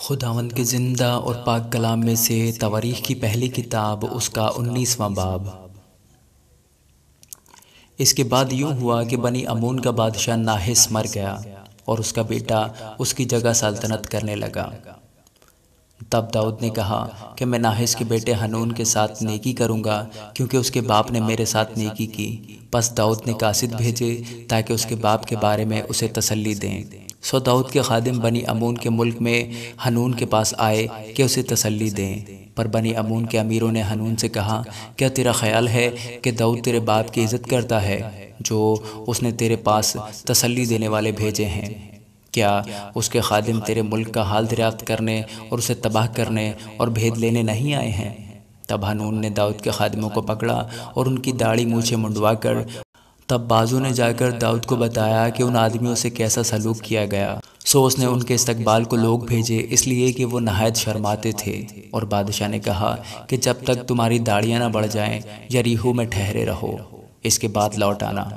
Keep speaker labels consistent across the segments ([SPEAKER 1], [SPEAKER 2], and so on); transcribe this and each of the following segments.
[SPEAKER 1] خداوند کے زندہ اور پاک کلام میں سے تواریخ کی پہلی کتاب اس کا 19واں باب۔ اس کے بعد یوں ہوا کہ بنی امون کا بادشاہ ناحس مر گیا اور اس کا بیٹا اس کی جگہ سلطنت کرنے لگا۔ تب داؤد نے کہا کہ میں ناحس کے بیٹے حنون کے ساتھ نیکی کروں گا کیونکہ اس کے باپ نے میرے ساتھ نیکی کی۔ پس داؤد نے قاصد بھیجے تاکہ اس کے باپ کے بارے میں اسے تسلی دیں۔ سو داؤد کے خادم بنی امون کے ملک میں حنون کے پاس آئے کہ اسے تسلی دیں۔ پر بنی امون کے امیروں نے حنون سے کہا، کیا تیرا خیال ہے کہ داؤد تیرے باپ کی عزت کرتا ہے جو اس نے تیرے پاس تسلی دینے والے بھیجے ہیں؟ کیا اس کے خادم تیرے ملک کا حال دریافت کرنے اور اسے تباہ کرنے اور بھید لینے نہیں آئے ہیں؟ تب حنون نے داؤد کے خادموں کو پکڑا اور ان کی داڑھی مونچھیں منڈوا کر تب بازو نے جا کر داؤد کو بتایا کہ ان آدمیوں سے کیسا سلوک کیا گیا۔ سو اس نے ان کے استقبال کو لوگ بھیجے اس لیے کہ وہ نہایت شرماتے تھے، اور بادشاہ نے کہا کہ جب تک تمہاری داڑیاں نہ بڑھ جائیں یریحو میں ٹھہرے رہو، اس کے بعد لوٹ آنا۔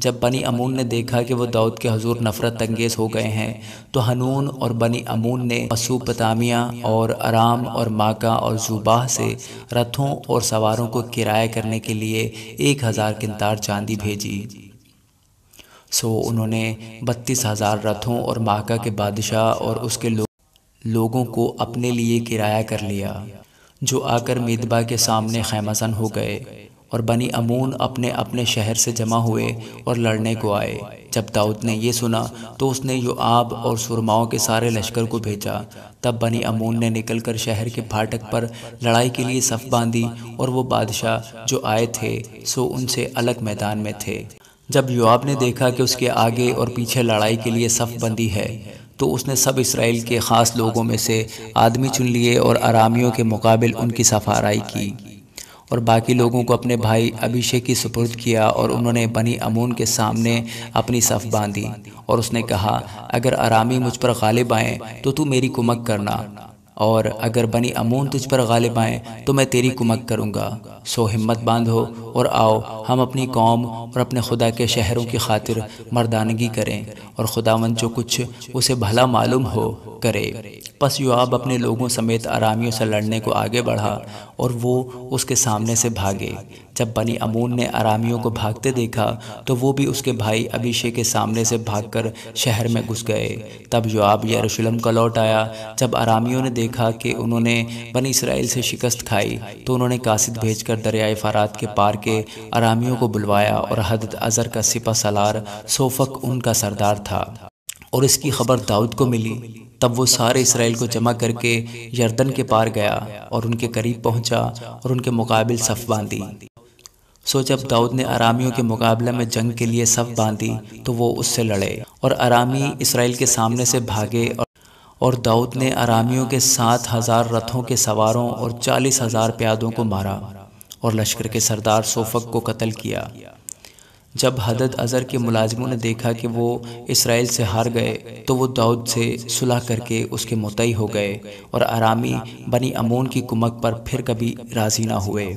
[SPEAKER 1] جب بنی امون نے دیکھا کہ وہ داؤد کے حضور نفرت انگیز ہو گئے ہیں تو حنون اور بنی امون نے مسوپتامیہ اور ارام اور ماکہ اور زوباہ سے رتھوں اور سواروں کو کرایہ کرنے کے لیے 1000 قنطار چاندی بھیجی۔ سو انہوں نے 32,000 رتھوں اور ماکہ کے بادشاہ اور اس کے لوگوں کو اپنے لیے کرایہ کر لیا، جو آ کر میدبا کے سامنے خیمہ زن ہو گئے، اور بنی امون اپنے اپنے شہر سے جمع ہوئے اور لڑنے کو آئے۔ جب داؤد نے یہ سنا تو اس نے یوآب اور سرماؤں کے سارے لشکر کو بھیجا۔ تب بنی امون نے نکل کر شہر کے پھاٹک پر لڑائی کے لیے صف باندھی، اور وہ بادشاہ جو آئے تھے سو ان سے الگ میدان میں تھے۔ جب یوآب نے دیکھا کہ اس کے آگے اور پیچھے لڑائی کے لیے صف بندی ہے تو اس نے سب اسرائیل کے خاص لوگوں میں سے آدمی چن لیے اور ارامیوں کے مقابل ان کی صف آرائی کی، اور باقی لوگوں کو اپنے بھائی ابیشے کی سپرد کیا، اور انہوں نے بنی امون کے سامنے اپنی صف باندھی۔ اور اس نے کہا، اگر ارامی مجھ پر غالب آئیں تو تو میری کمک کرنا، اور اگر بنی امون تجھ پر غالب آئیں تو میں تیری کمک کروں گا۔ سو ہمت باندھو اور آؤ، ہم اپنی قوم اور اپنے خدا کے شہروں کی خاطر مردانگی کریں، اور خداوند جو کچھ اسے بھلا معلوم ہو کرے۔ پس یوآب اپنے لوگوں سمیت ارامیوں سے لڑنے کو آگے بڑھا، اور وہ اس کے سامنے سے بھاگے۔ جب بنی امون نے ارامیوں کو بھاگتے دیکھا تو وہ بھی اس کے بھائی ابیشے کے سامنے سے بھاگ کر شہر میں گھس گئے۔ تب یوآب یروشلم کا لوٹ آیا۔ جب ارامیوں نے دیکھا کہ انہوں نے بنی اسرائیل سے شکست کھائی تو انہوں نے قاصد بھیج کر دریائے فرات کے پار کے ارامیوں کو بلوایا، اور ہدد ازر کا سپہ سالار سوفک ان کا سردار تھا، اور اس کی خبر داؤد کو ملی۔ تب وہ سارے اسرائیل کو جمع کر کے یردن کے پار گیا اور ان کے قریب پہنچا اور ان کے مقابل صف باندھی۔ سو جب داؤد نے ارامیوں کے مقابلہ میں جنگ کے لیے صف باندھی تو وہ اس سے لڑے، اور ارامی اسرائیل کے سامنے سے بھاگے، اور داؤد نے ارامیوں کے 7,000 رتھوں کے سواروں اور 40,000 پیادوں کو مارا، اور لشکر کے سردار سوفک کو قتل کیا۔ جب ہدد ازر کے ملازموں نے دیکھا کہ وہ اسرائیل سے ہار گئے تو وہ داؤد سے صلح کر کے اس کے مطیع ہو گئے، اور ارامی بنی امون کی کمک پر پھر کبھی راضی نہ ہوئے۔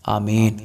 [SPEAKER 1] آمین۔